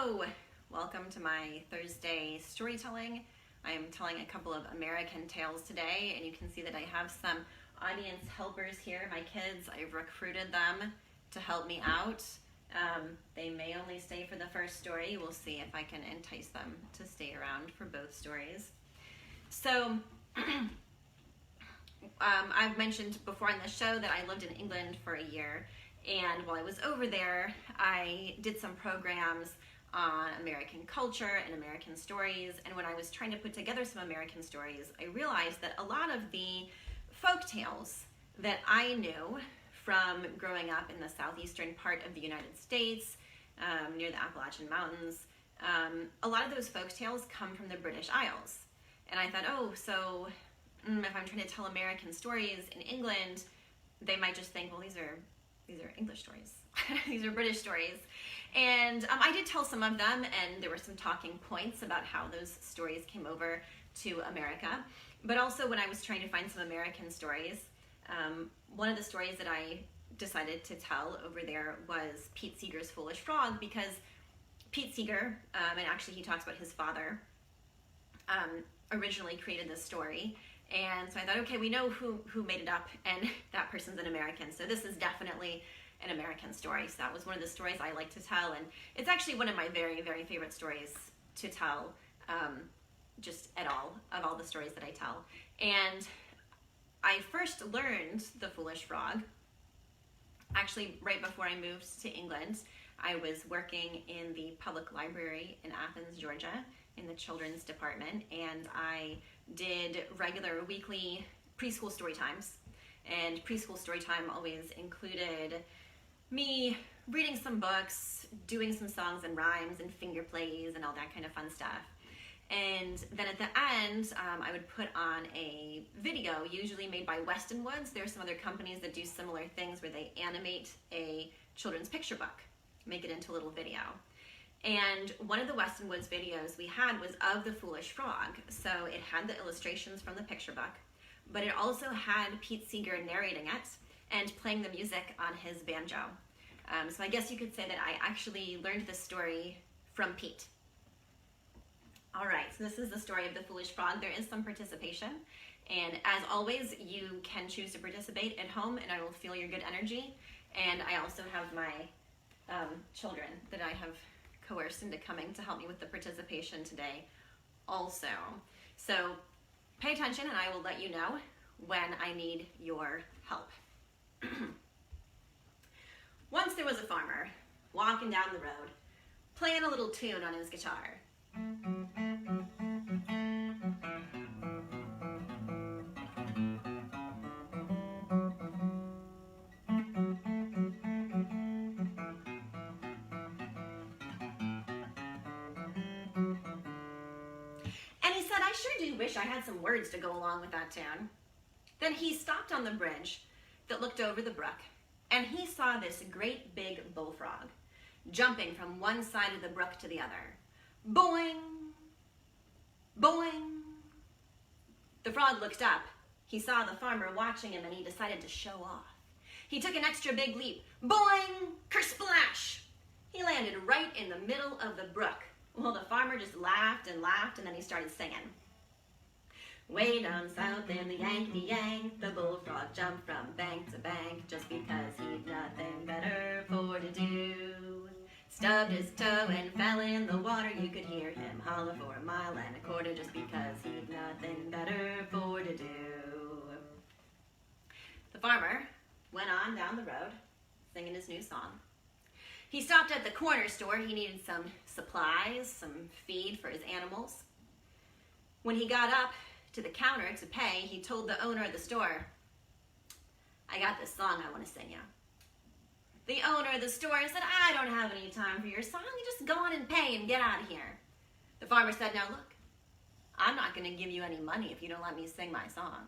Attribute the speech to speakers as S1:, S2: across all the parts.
S1: Hello! Welcome to my Thursday storytelling. I am telling a couple of American tales today, and you can see that I have some audience helpers here. My kids, I've recruited them to help me out. They may only stay for the first story. We'll see if I can entice them to stay around for both stories. So, I've mentioned before on the show that I lived in England for a year. And while I was over there, I did some programs on American culture and American stories. And when I was trying to put together some American stories, I realized that a lot of the folk tales that I knew from growing up in the southeastern part of the United States, near the Appalachian Mountains, a lot of those folk tales come from the British Isles. And I thought, so if I'm trying to tell American stories in England, they might just think, well, these are English stories. These are British stories. And I did tell some of them, and there were some talking points about how those stories came over to America. But also when I was trying to find some American stories, one of the stories that I decided to tell over there was Pete Seeger's Foolish Frog, because Pete Seeger, and actually he talks about his father, originally created this story. And so I thought, okay, we know who made it up, and that person's an American. So this is definitely an American story. So that was one of the stories I like to tell. And it's actually one of my very, very favorite stories to tell, just of all the stories that I tell. And I first learned The Foolish Frog, actually right before I moved to England. I was working in the public library in Athens, Georgia, in the children's department, and I did regular weekly preschool story times. And preschool story time always included me reading some books, doing some songs and rhymes and finger plays and all that kind of fun stuff. And then at the end, I would put on a video, usually made by Weston Woods. There are some other companies that do similar things where they animate a children's picture book, make it into a little video. And one of the Weston Woods videos we had was of The Foolish Frog. So it had the illustrations from the picture book, but it also had Pete Seeger narrating it and playing the music on his banjo. So I guess you could say that I actually learned this story from Pete. All right, so this is the story of The Foolish Frog. There is some participation, and as always, you can choose to participate at home, and I will feel your good energy. And I also have my children that I have coerced into coming to help me with the participation today also. So pay attention, and I will let you know when I need your help. Once there was a farmer walking down the road, playing a little tune on his guitar. Wish I had some words to go along with that tune. Then he stopped on the bridge that looked over the brook, and he saw this great big bullfrog jumping from one side of the brook to the other. Boing! Boing! The frog looked up. He saw the farmer watching him, and he decided to show off. He took an extra big leap. Boing! Kersplash! He landed right in the middle of the brook. Well, the farmer just laughed, and then he started singing. Way down south in the Yankety-Yank, the bullfrog jumped from bank to bank just because he'd nothing better for to do. Stubbed his toe and fell in the water. You could hear him holler for a mile and a quarter just because he'd nothing better for to do. The farmer went on down the road, singing his new song. He stopped at the corner store. He needed some supplies, some feed for his animals. When he got up to the counter to pay, he told the owner of the store, "I got this song I want to sing you." The owner of the store said, "I don't have any time for your song. You just go on and pay and get out of here." The farmer said, "Now look, I'm not going to give you any money if you don't let me sing my song."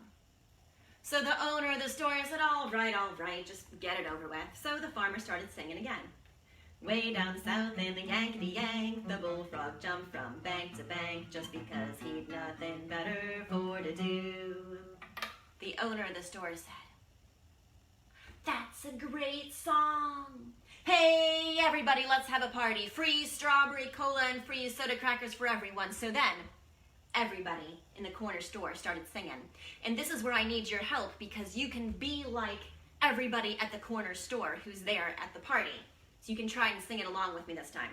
S1: So the owner of the store said, all right, just get it over with." So the farmer started singing again. Way down south in the Yankety-Yank, the bullfrog jumped from bank to bank just because he'd nothing better for to do. The owner of the store said, "That's a great song. Hey everybody, let's have a party. Free strawberry cola and free soda crackers for everyone. So then, everybody in the corner store started singing. And this is where I need your help, because you can be like everybody at the corner store who's there at the party. So you can try and sing it along with me this time.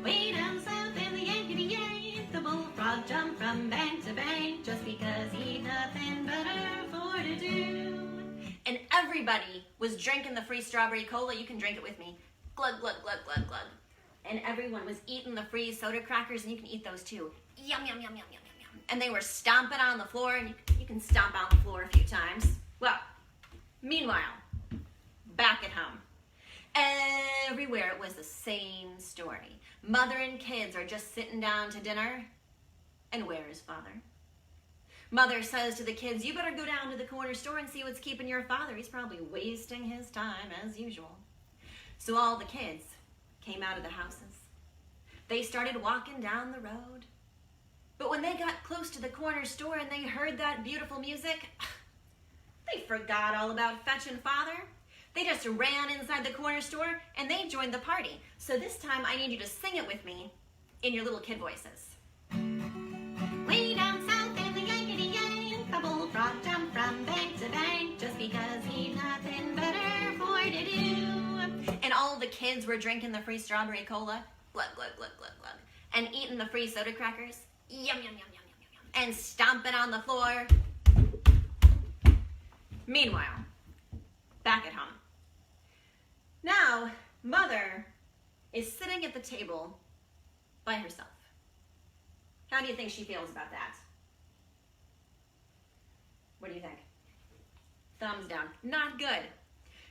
S1: Way down south in the Yankee-yank, the bullfrog jumped from bank to bank just because he'd nothing better for to do. And everybody was drinking the free strawberry cola. You can drink it with me. Glug, glug, glug, glug, glug. And everyone was eating the free soda crackers, and you can eat those too. Yum, yum, yum, yum, yum, yum, yum. And they were stomping on the floor, and you can stomp on the floor a few times. Well, meanwhile, back at home, everywhere it was the same story. Mother and kids are just sitting down to dinner, and where is father? Mother says to the kids, you better go down to the corner store and see what's keeping your father. He's probably wasting his time as usual. So all the kids came out of the houses. They started walking down the road. But when they got close to the corner store and they heard that beautiful music, they forgot all about fetching father. They just ran inside the corner store and they joined the party. So this time I need you to sing it with me in your little kid voices. Way down south in the Yankee-yank, the bullfrog jumped from bank to bank just because he'd nothing better for to do. And all the kids were drinking the free strawberry cola, glug, glug, glug, glug, glug, and eating the free soda crackers, yum, yum, yum, yum, yum, yum, yum, and stomping on the floor. Meanwhile, back at home. Now, mother is sitting at the table by herself. How do you think she feels about that? What do you think? Thumbs down. Not good.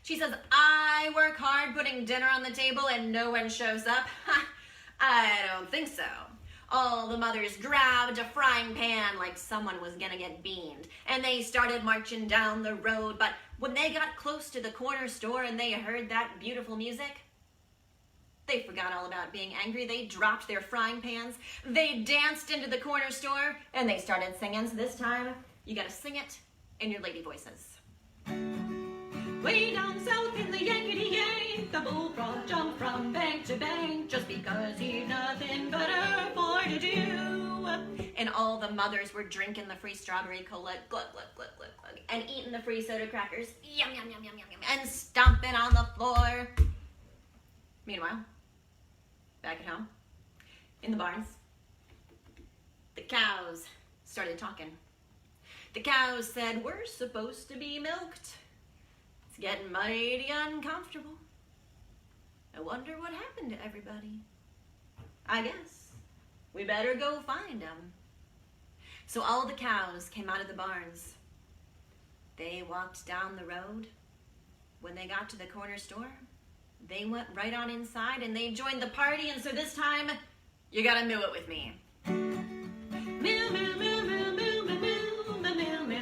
S1: She says, I work hard putting dinner on the table and no one shows up. I don't think so. All the mothers grabbed a frying pan like someone was gonna get beamed, and they started marching down the road, but when they got close to the corner store and they heard that beautiful music, they forgot all about being angry. They dropped their frying pans, they danced into the corner store, and they started singing. So this time, you gotta sing it in your lady voices. Way down south in the Yankee-yank, the bullfrog jumped from bank to bank just because he'd nothing better for to do. And all the mothers were drinking the free strawberry cola, glug, glug, glug, glug, glug, and eating the free soda crackers, yum, yum, yum, yum, yum, yum, and stomping on the floor. Meanwhile, back at home, in the barns, the cows started talking. The cows said, we're supposed to be milked. It's getting mighty uncomfortable. I wonder what happened to everybody. I guess we better go find them. So all the cows came out of the barns. They walked down the road. When they got to the corner store, they went right on inside and they joined the party. And so this time, you gotta moo it with me. Moo, moo, moo, moo, moo, moo, moo, moo, moo, moo, moo, moo, moo,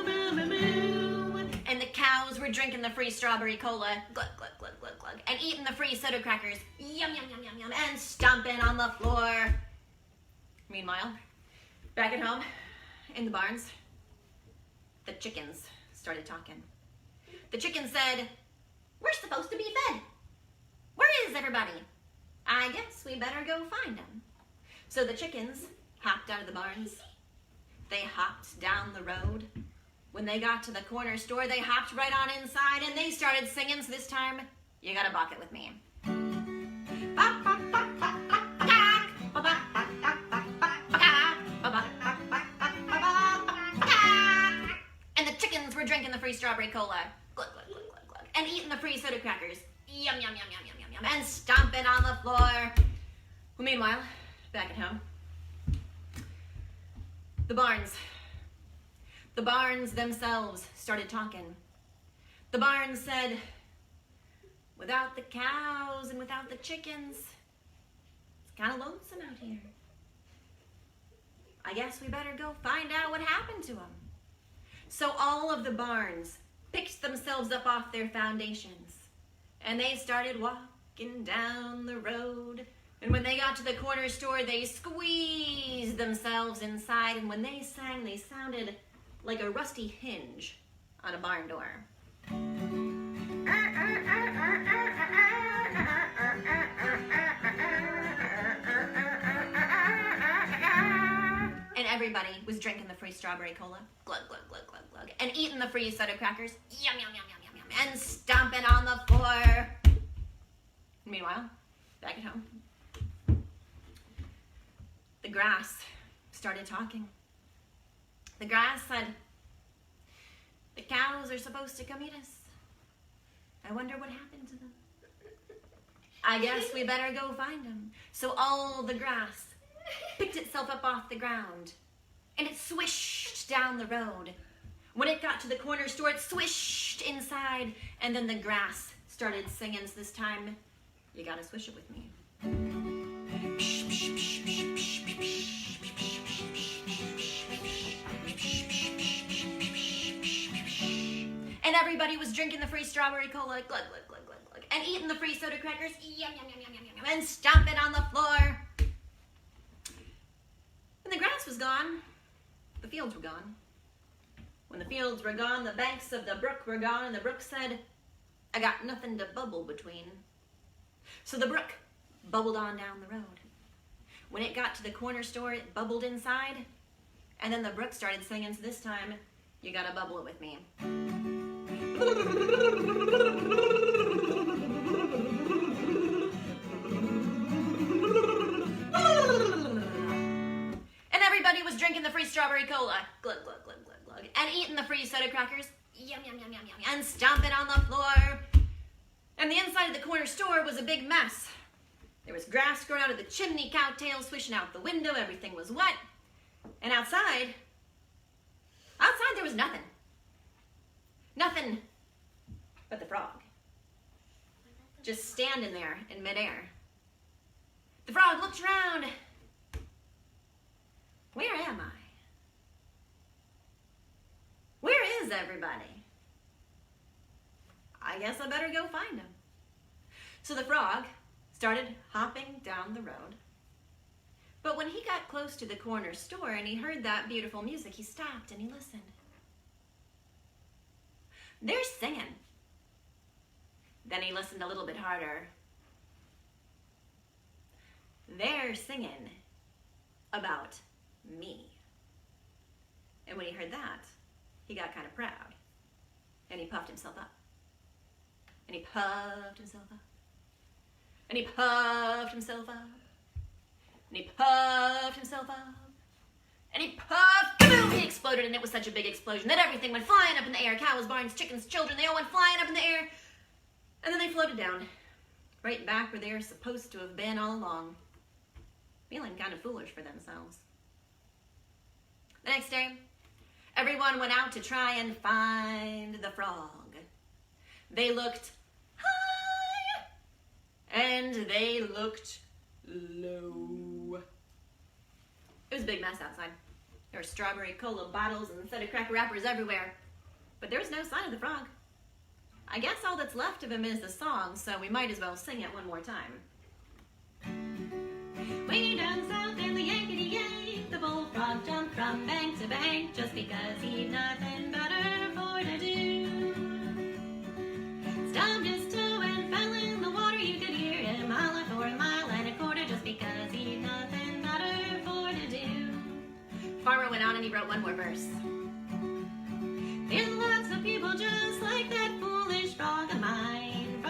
S1: moo, moo, moo. And the cows were drinking the free strawberry cola, glug, glug, glug, glug, glug, and eating the free soda crackers, yum, yum, yum, yum, yum, and stomping on the floor. Meanwhile, back at home, in the barns, the chickens started talking. The chicken said, we're supposed to be fed. Where is everybody? I guess we better go find them. So the chickens hopped out of the barns. They hopped down the road. When they got to the corner store, they hopped right on inside and they started singing. So this time, you gotta balk it with me. And the chickens were drinking the free strawberry cola, glug, glug, glug, glug, glug, and eating the free soda crackers, yum, yum, yum, yum, yum, yum, yum, and stomping on the floor. Well, meanwhile, back at home, the barns themselves started talking. The barns said, without the cows and without the chickens, it's kind of lonesome out here. I guess we better go find out what happened to them. So all of the barns picked themselves up off their foundations and they started walking down the road. And when they got to the corner store, they squeezed themselves inside, and when they sang, they sounded like a rusty hinge on a barn door. And everybody was drinking the free strawberry cola, glug, glug, glug, glug, glug, and eating the free soda crackers, yum, yum, yum, yum, yum, yum, and stomping on the floor. Meanwhile, back at home, the grass started talking. The grass said, "The cows are supposed to come eat us. I wonder what happened to them. I guess we better go find them." So all the grass picked itself up off the ground, and it swished down the road. When it got to the corner store, it swished inside, and then the grass started singing. So this time, you gotta swish it with me. And everybody was drinking the free strawberry cola, glug, glug, glug, glug, glug, and eating the free soda crackers, yum, yum, yum, yum, yum, yum, and stomping on the floor. When the grass was gone, the fields were gone. When the fields were gone, the banks of the brook were gone, and the brook said, "I got nothing to bubble between." So the brook bubbled on down the road. When it got to the corner store, it bubbled inside, and then the brook started singing. So this time, you gotta bubble it with me. And everybody was drinking the free strawberry cola, glug, glug, glug, glug, glug, and eating the free soda crackers, yum, yum, yum, yum, yum, and stomping on the floor. And the inside of the corner store was a big mess. There was grass growing out of the chimney, cowtails swishing out the window, everything was wet. And outside there was nothing. Nothing but the frog. Just standing there in midair. The frog looked around. Where am I? Where is everybody? I guess I better go find him. So the frog started hopping down the road. But when he got close to the corner store and he heard that beautiful music, he stopped and he listened. They're singing. Then he listened a little bit harder. They're singing about me. And when he heard that, he got kind of proud. And he puffed himself up. And he puffed himself up. And he puffed himself up. And he puffed himself up. And he puffed, boom, he exploded, and it was such a big explosion that everything went flying up in the air. Cows, barns, chickens, children, they all went flying up in the air. And then they floated down, right back where they were supposed to have been all along, feeling kind of foolish for themselves. The next day, everyone went out to try and find the frog. They looked high, and they looked low. It was a big mess outside. There were strawberry cola bottles and soda cracker wrappers everywhere, but there was no sign of the frog. I guess all that's left of him is the song, so we might as well sing it one more time. Way down south in the Yankety-Yank, the bullfrog jumped from bank to bank just because he'd nothing better for to do. Stubbed his toe and fell in the water. You could hear him holler for a mile and a quarter just because he'd nothing better for to do. Farmer went on and he wrote one more verse. There's lots of people just like that foolish frog of mine,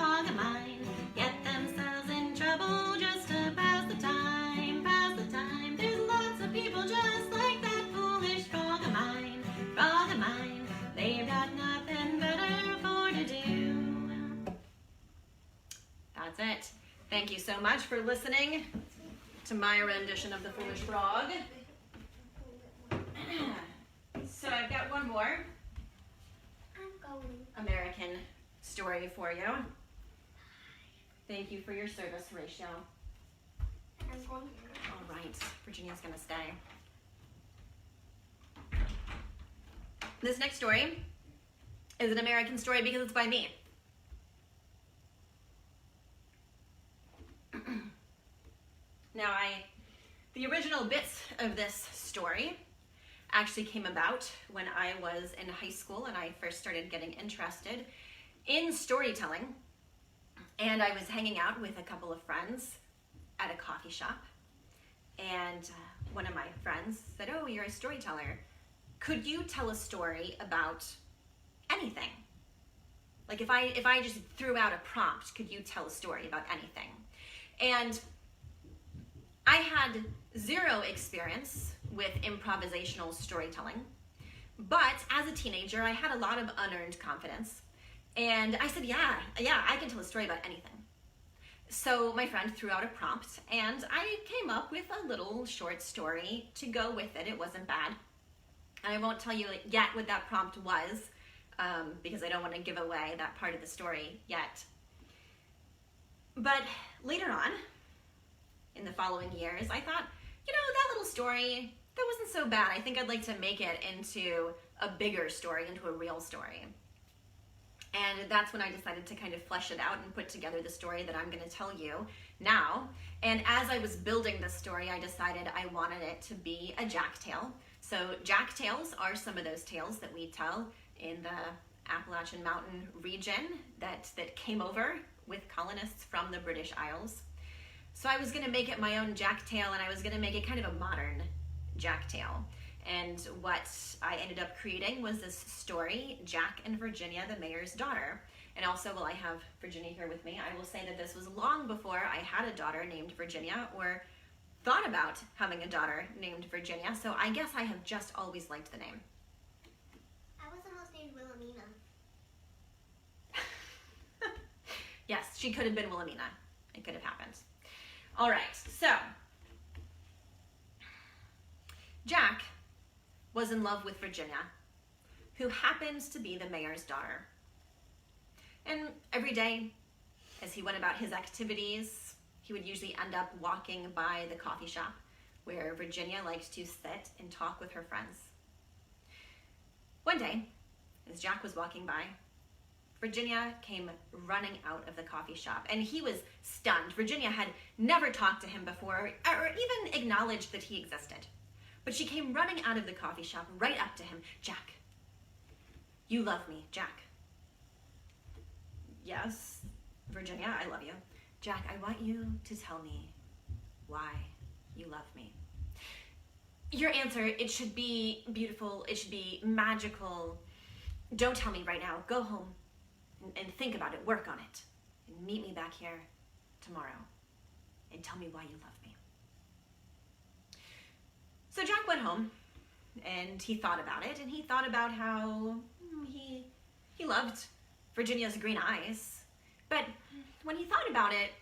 S1: get themselves in trouble just to pass the time, pass the time. There's lots of people just like that foolish frog of mine, they've got nothing better for to do. That's it. Thank you so much for listening to my rendition of The Foolish Frog. So I've got one more American story for you. Thank you for your service, Horatio.
S2: I'm going.
S1: All right, Virginia's gonna stay. This next story is an American story because it's by me. Now, the original bits of this story actually came about when I was in high school and I first started getting interested in storytelling. And I was hanging out with a couple of friends at a coffee shop. And one of my friends said, "Oh, you're a storyteller. Could you tell a story about anything? Like if I just threw out a prompt, could you tell a story about anything?" And I had zero experience with improvisational storytelling, but as a teenager, I had a lot of unearned confidence. And I said, yeah, I can tell a story about anything. So my friend threw out a prompt, and I came up with a little short story to go with it. It wasn't bad. And I won't tell you yet what that prompt was, because I don't want to give away that part of the story yet. But later on, in the following years, I thought, that little story, that wasn't so bad. I think I'd like to make it into a bigger story, into a real story. And that's when I decided to kind of flesh it out and put together the story that I'm going to tell you now. And as I was building this story, I decided I wanted it to be a jack tale. So jack tales are some of those tales that we tell in the Appalachian Mountain region that came over with colonists from the British Isles. So I was going to make it my own jack tale, and I was going to make it kind of a modern jack tale. And what I ended up creating was this story, Jack and Virginia, the Mayor's Daughter. And also, while I have Virginia here with me, I will say that this was long before I had a daughter named Virginia or thought about having a daughter named Virginia. So I guess I have just always liked the name.
S2: I was almost named Wilhelmina.
S1: Yes, she could have been Wilhelmina. It could have happened. All right, so Jack was in love with Virginia, who happens to be the mayor's daughter. And every day, as he went about his activities, he would usually end up walking by the coffee shop where Virginia liked to sit and talk with her friends. One day, as Jack was walking by, Virginia came running out of the coffee shop, and he was stunned. Virginia had never talked to him before or even acknowledged that he existed. But she came running out of the coffee shop right up to him. "Jack, you love me, Jack." "Yes, Virginia, I love you." "Jack, I want you to tell me why you love me. Your answer, it should be beautiful. It should be magical. Don't tell me right now. Go home and think about it. Work on it. And meet me back here tomorrow and tell me why you love me." So Jack went home, and he thought about it, and he thought about how he loved Virginia's green eyes. But when he thought about it,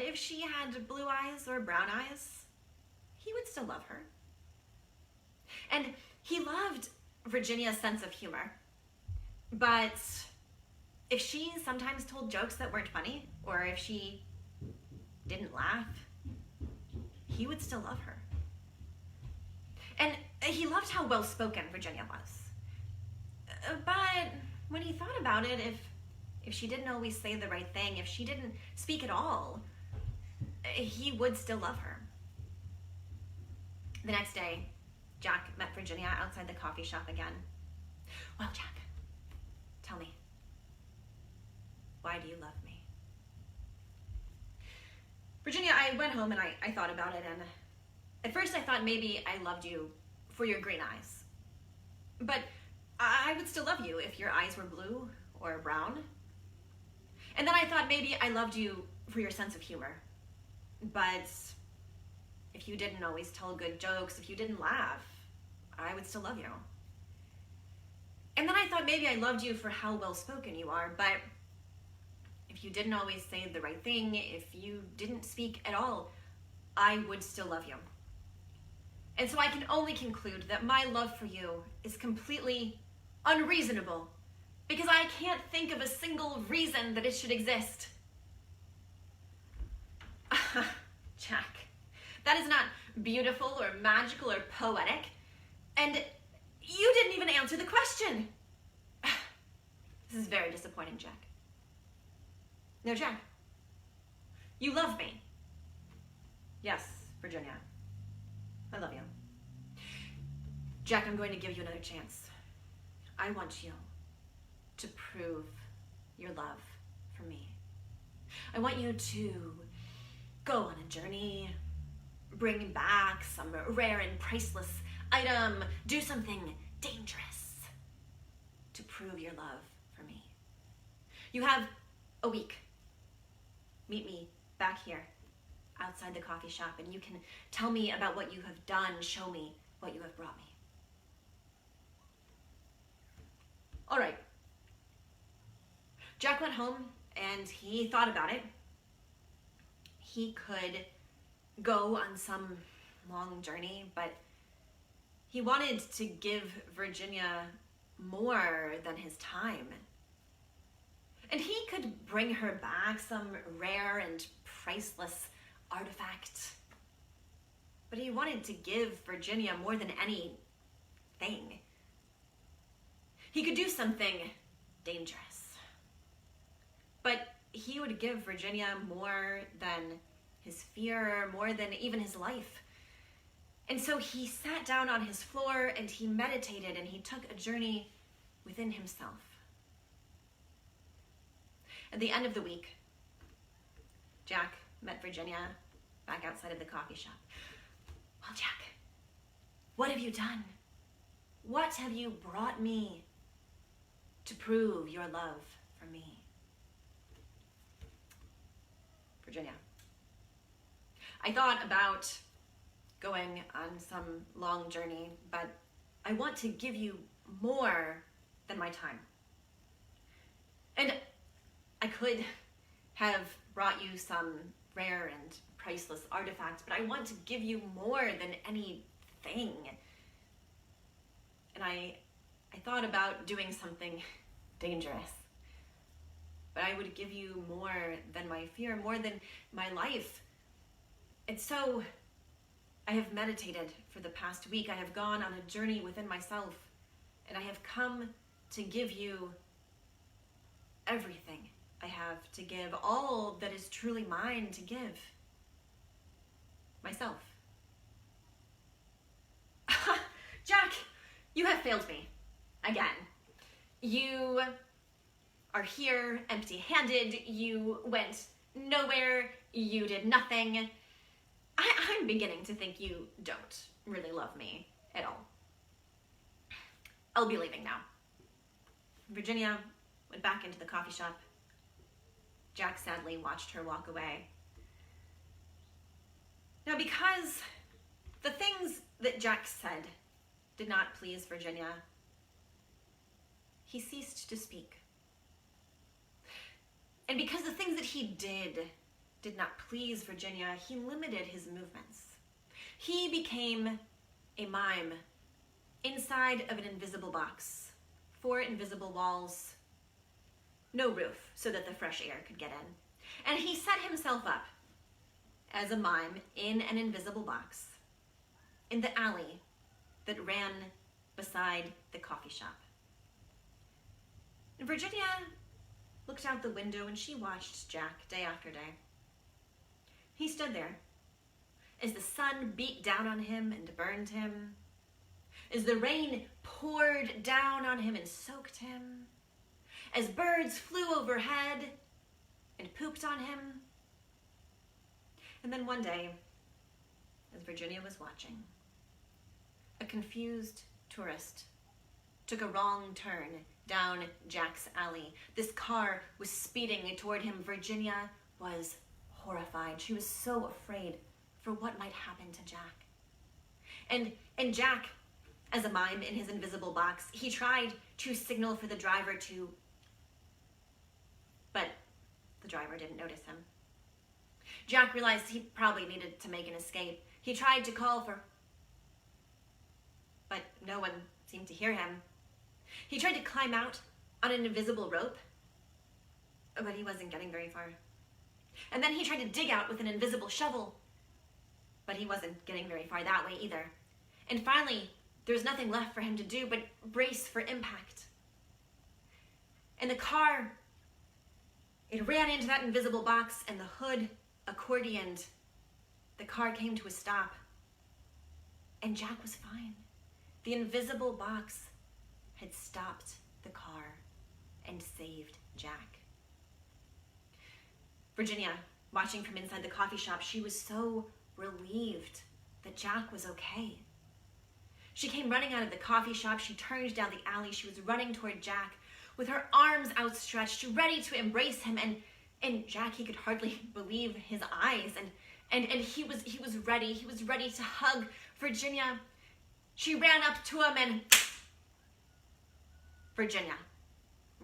S1: if she had blue eyes or brown eyes, he would still love her. And he loved Virginia's sense of humor. But if she sometimes told jokes that weren't funny, or if she didn't laugh, he would still love her. And he loved how well-spoken Virginia was. But when he thought about it, if she didn't always say the right thing, if she didn't speak at all, he would still love her. The next day, Jack met Virginia outside the coffee shop again. "Well, Jack, tell me, why do you love me?" "Virginia, I went home and I thought about it, and at first I thought maybe I loved you for your green eyes. But I would still love you if your eyes were blue or brown. And then I thought maybe I loved you for your sense of humor. But if you didn't always tell good jokes, if you didn't laugh, I would still love you. And then I thought maybe I loved you for how well-spoken you are, but if you didn't always say the right thing, if you didn't speak at all, I would still love you. And so I can only conclude that my love for you is completely unreasonable because I can't think of a single reason that it should exist." Jack, that is not beautiful or magical or poetic. And you didn't even answer the question. This is very disappointing, Jack. No, Jack, you love me. "Yes, Virginia, I love you." Jack, I'm going to give you another chance. I want you to prove your love for me. I want you to go on a journey, bring back some rare and priceless item, do something dangerous to prove your love for me. You have a week. Meet me back here outside the coffee shop, and you can tell me about what you have done, show me what you have brought me. All right. Jack went home and he thought about it. He could go on some long journey, but he wanted to give Virginia more than his time. And he could bring her back some rare and priceless artifact. But he wanted to give Virginia more than anything. He could do something dangerous. But he would give Virginia more than his fear, more than even his life. And so he sat down on his floor and he meditated and he took a journey within himself. At the end of the week, Jack met Virginia back outside of the coffee shop. Well, Jack, what have you done? What have you brought me to prove your love for me? Virginia, I thought about going on some long journey, but I want to give you more than my time. And I could have brought you some rare and priceless artifacts, but I want to give you more than anything. And I thought about doing something dangerous. But I would give you more than my fear, more than my life. And so I have meditated for the past week. I have gone on a journey within myself, and I have come to give you everything I have to give, all that is truly mine to give. Myself. Jack, you have failed me. Again. You are here empty-handed. You went nowhere. You did nothing. I'm beginning to think you don't really love me at all. I'll be leaving now. Virginia went back into the coffee shop. Jack sadly watched her walk away. Now, because the things that Jack said did not please Virginia, he ceased to speak. And because the things that he did not please Virginia, he limited his movements. He became a mime inside of an invisible box, 4 invisible walls, no roof so that the fresh air could get in. And he set himself up as a mime in an invisible box in the alley that ran beside the coffee shop. And Virginia looked out the window and she watched Jack day after day. He stood there as the sun beat down on him and burned him, as the rain poured down on him and soaked him, as birds flew overhead and pooped on him. And then one day, as Virginia was watching, a confused tourist took a wrong turn down Jack's alley. This car was speeding toward him. Virginia was horrified. She was so afraid for what might happen to Jack. And Jack, as a mime in his invisible box, he tried to signal for the driver to, but the driver didn't notice him. Jack realized he probably needed to make an escape. He tried to call for, but no one seemed to hear him. He tried to climb out on an invisible rope, but he wasn't getting very far. And then he tried to dig out with an invisible shovel, but he wasn't getting very far that way either. And finally, there was nothing left for him to do but brace for impact. And the car, it ran into that invisible box, and the hood accordioned. The car came to a stop, and Jack was fine. The invisible box had stopped the car and saved Jack. Virginia, watching from inside the coffee shop, she was so relieved that Jack was okay. She came running out of the coffee shop. She turned down the alley. She was running toward Jack with her arms outstretched, ready to embrace him. And Jack, he could hardly believe his eyes. And he was ready. He was ready to hug Virginia. She ran up to him, and Virginia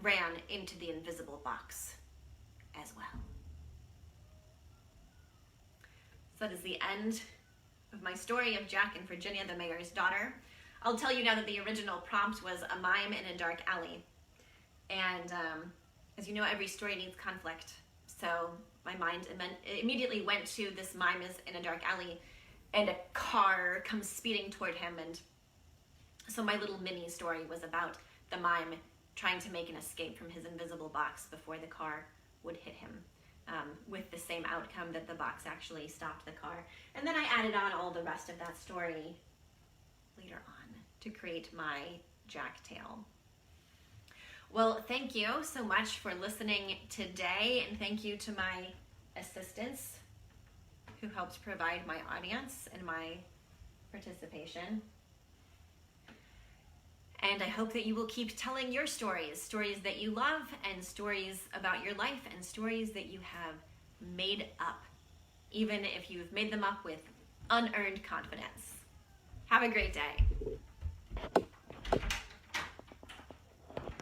S1: ran into the invisible box as well. So that is the end of my story of Jack and Virginia, the mayor's daughter. I'll tell you now that the original prompt was a mime in a dark alley. And as you know, every story needs conflict. So my mind immediately went to this mime is in a dark alley and a car comes speeding toward him. And so my little mini story was about the mime trying to make an escape from his invisible box before the car would hit him, with the same outcome that the box actually stopped the car. And then I added on all the rest of that story later on to create my Jack tale. Well, thank you so much for listening today, and thank you to my assistants who helped provide my audience and my participation. And I hope that you will keep telling your stories that you love, and stories about your life, and stories that you have made up, even if you've made them up with unearned confidence. Have a great day.